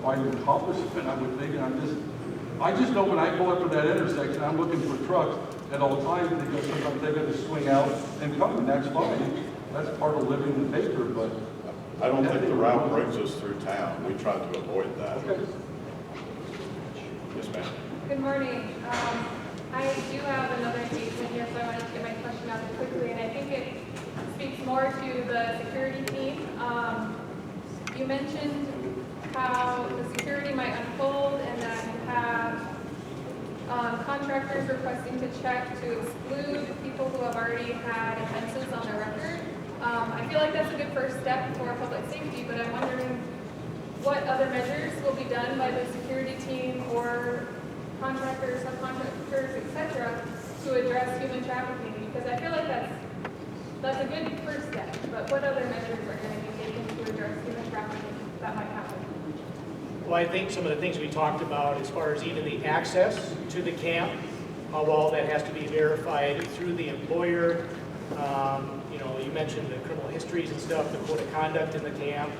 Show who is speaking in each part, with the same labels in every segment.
Speaker 1: might accomplish it, I would think, and I just know when I pull up to that intersection, I'm looking for trucks at all times, because sometimes they gotta swing out and come, and that's fine. That's part of living the paper, but.
Speaker 2: I don't think the route brings us through town. We try to avoid that.
Speaker 1: Okay.
Speaker 2: Yes, ma'am.
Speaker 3: Good morning. I do have another engagement here, so I wanted to get my question out quickly, and I think it speaks more to the security team. You mentioned how the security might unfold and that you have contractors requesting to check to exclude people who have already had offenses on their record. I feel like that's a good first step for public safety, but I'm wondering what other measures will be done by the security team or contractors, subcontractors, etc., to address human trafficking, because I feel like that's a good first step, but what other measures are going to be taken to address human trafficking that might happen?
Speaker 4: Well, I think some of the things we talked about as far as even the access to the camp, how all that has to be verified through the employer. You mentioned the criminal histories and stuff, the code of conduct in the camp.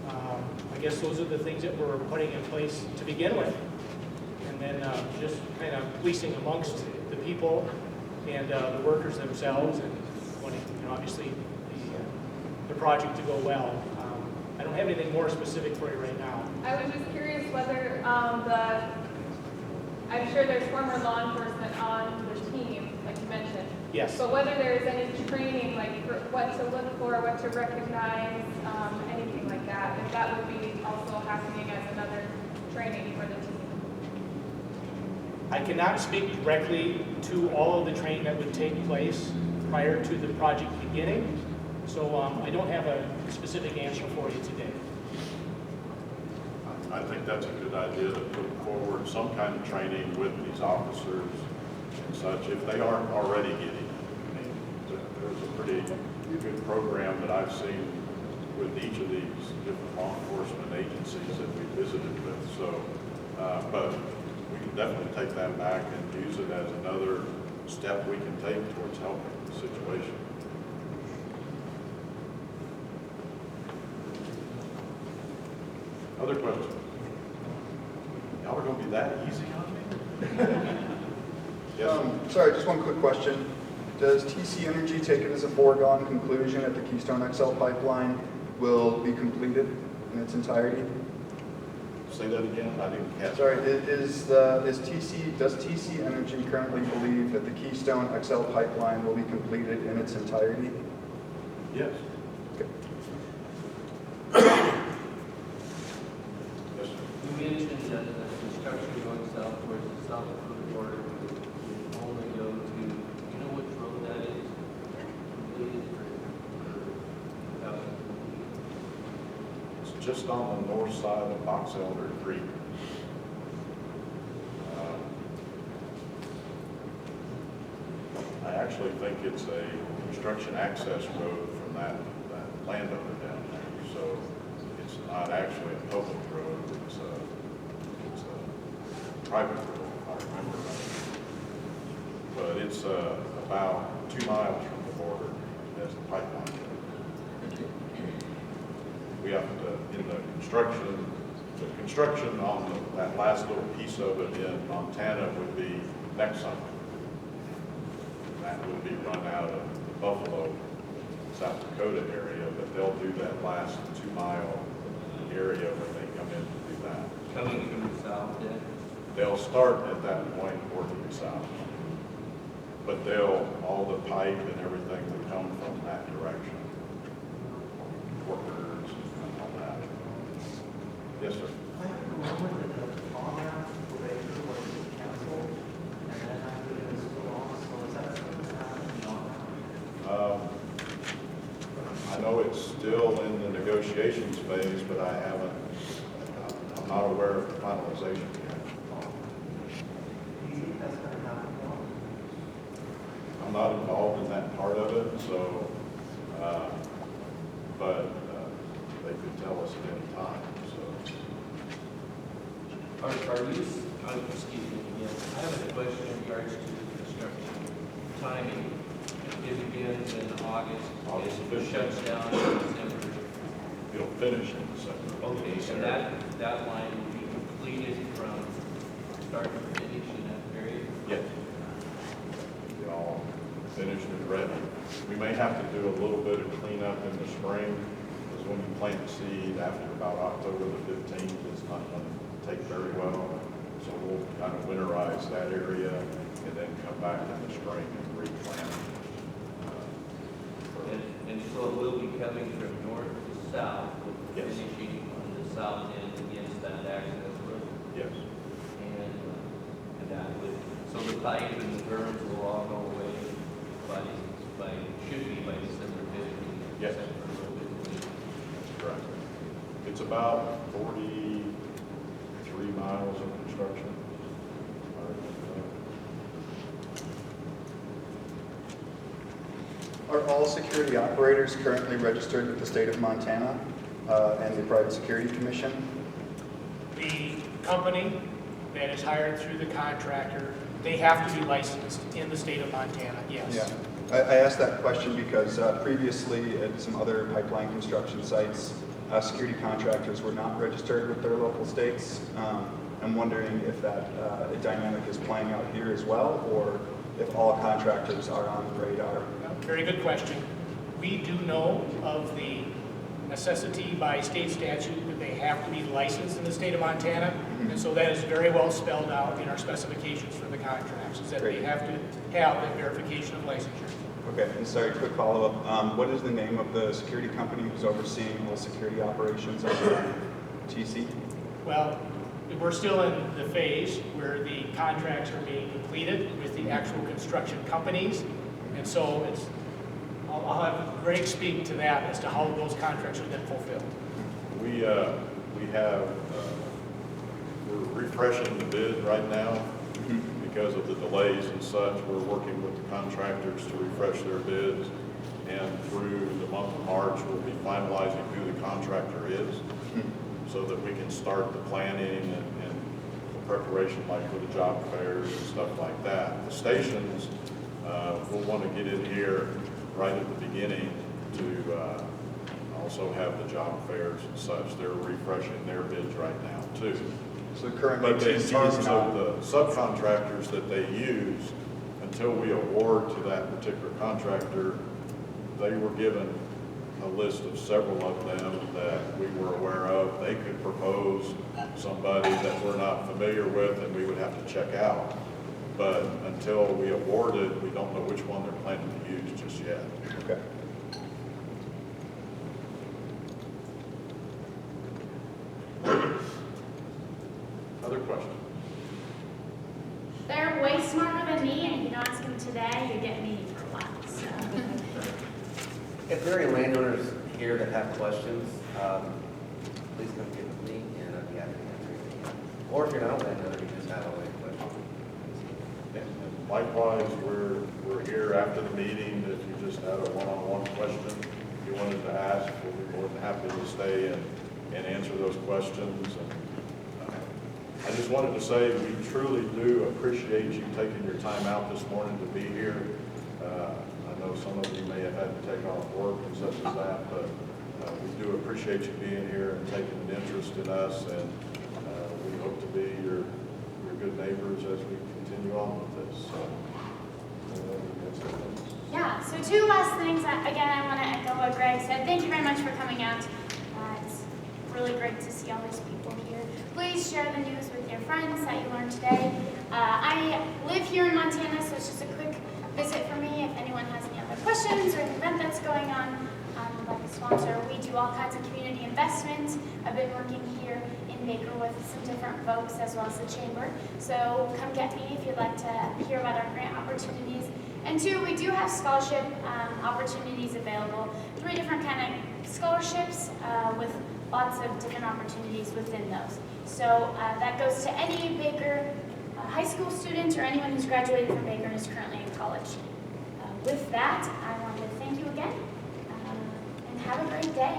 Speaker 4: I guess those are the things that we're putting in place to begin with. And then just kind of policing amongst the people and the workers themselves, and wanting, obviously the project to go well. I don't have anything more specific for you right now.
Speaker 3: I was just curious whether I'm sure there's former law enforcement on the team, like you mentioned.
Speaker 4: Yes.
Speaker 3: But whether there is any training, like for what to look for, what to recognize, anything like that, if that would be also happening as another training for the team.
Speaker 4: I cannot speak directly to all of the training that would take place prior to the project beginning, so I don't have a specific answer for you today.
Speaker 2: I think that's a good idea to put forward some kind of training with these officers and such, if they aren't already getting it. I mean, there's a pretty good program that I've seen with each of these different law enforcement agencies that we visited with. So, but we can definitely take that back and use it as another step we can take towards helping the situation. Other questions? Y'all are going to be that easy on me? Yes.
Speaker 5: Sorry, just one quick question. Does TC Energy take it as a foregone conclusion that the Keystone XL pipeline will be completed in its entirety?
Speaker 2: Say that again. I didn't catch.
Speaker 5: Sorry, does TC Energy currently believe that the Keystone XL pipeline will be completed in its entirety?
Speaker 2: Yes.
Speaker 5: Okay.
Speaker 2: Yes, sir.
Speaker 6: You mentioned that the construction going south towards the South Dakota border would only go to, you know which road that is? Completed for
Speaker 2: It's just on the north side of Box Elder Creek. I actually think it's a construction access road from that landowner down there. So it's not actually a public road, it's a private road, if I remember right. But it's about 2 miles from the border as the pipeline goes. We have to, in the construction on that last little piece of it in Montana would be next summer. That would be run out of the Buffalo, South Dakota area, but they'll do that last 2 mile area when they come in to do that.
Speaker 6: coming from the south then?
Speaker 2: They'll start at that point working south. But all the pipe and everything will come from that direction. Workers and all that. Yes, sir.
Speaker 7: I remember that the on-ramp for Baker was canceled, and then after it was still on, so is that something that's happening on?
Speaker 2: I know it's still in the negotiations phase, but I'm not aware of the finalization yet.
Speaker 7: Do you think that's going to happen now?
Speaker 2: I'm not involved in that part of it, so, but they could tell us at any time, so.
Speaker 6: Excuse me again, I have a question in regards to the construction timing. It begins in August,
Speaker 2: August
Speaker 6: it shuts down in December.
Speaker 2: It'll finish in December.
Speaker 6: Okay, so that that line will be completed from start to finish in that period?
Speaker 2: Yes. Be all finished and ready. We may have to do a little bit of cleanup in the spring, because when you plant seed after about October the 15th, it's not going to take very well. So we'll kind of winterize that area and then come back in the spring and replant.
Speaker 6: And so it will be coming from north to south, with
Speaker 2: Yes.
Speaker 6: finishing on the south end against that access road.
Speaker 2: Yes.
Speaker 6: And that would, so the pipe and the berms will all go away should be by December 15th.
Speaker 2: Yes. Correct. It's about 43 miles of construction.
Speaker 5: Are all security operators currently registered with the state of Montana and the Private Security Commission?
Speaker 4: The company that is hired through the contractor, they have to be licensed in the state of Montana, yes.
Speaker 5: Yeah. I asked that question because previously at some other pipeline construction sites, security contractors were not registered with their local states. I'm wondering if that dynamic is playing out here as well, or if all contractors are on the radar.
Speaker 4: Very good question. We do know of the necessity by state statute that they have to be licensed in the state of Montana, and so that is very well spelled out in our specifications for the contracts, is that they have to have that verification of licensure.
Speaker 5: Okay, and sorry, quick follow-up. What is the name of the security company who's overseeing all security operations under TC?
Speaker 4: Well, we're still in the phase where the contracts are being completed with the actual construction companies, and so I'll have Greg speak to that as to how those contracts are then fulfilled.
Speaker 2: We have, we're refreshing the bid right now because of the delays and such. We're working with the contractors to refresh their bids, and through the month of March, we'll be finalizing who the contractor is so that we can start the planning and the preparation like for the job fairs and stuff like that. The stations, we'll want to get in here right at the beginning to also have the job fairs and such. They're refreshing their bids right now too.
Speaker 5: So currently
Speaker 2: But in
Speaker 5: TC
Speaker 2: terms
Speaker 5: is
Speaker 2: of
Speaker 5: not.
Speaker 2: the subcontractors that they use, until we award to that particular contractor, they were given a list of several of them that we were aware of. They could propose somebody that we're not familiar with and we would have to check out. But until we award it, we don't know which one they're planning to use just yet.
Speaker 5: Okay.
Speaker 2: Other questions?
Speaker 8: They're way smarter than me, and if you don't ask them today, you get me for a while, so.
Speaker 9: If there are any landowners here that have questions, please come get with me and I'd be happy to answer anything. Or if you're not a landowner, you just have a question.
Speaker 2: And likewise, we're here after the meeting. If you just had a one-on-one question you wanted to ask, we'll be more than happy to stay and answer those questions. And, I just wanted to say we truly do appreciate you taking your time out this morning to be here. I know some of you may have had to take off work and such as that, but we do appreciate you being here and taking an interest in us, and we hope to be your good neighbors as we continue on with this. So,
Speaker 8: Yeah, so two last things. Again, I want to echo what Greg said. Thank you very much for coming out. It's really great to see all these people here. Please share the news with your friends that you learned today. I live here in Montana, so it's just a quick visit for me. If anyone has any other questions or an event that's going on, like a sponsor, we do all kinds of community investments. I've been working here in Baker with some different folks as well as the chamber. So come get me if you'd like to hear about our grant opportunities. And two, we do have scholarship opportunities available. 3 different kind of scholarships with lots of different opportunities within those. So that goes to any Baker high school student or anyone who's graduated from Baker and is currently in college. With that, I want to thank you again and have a great day.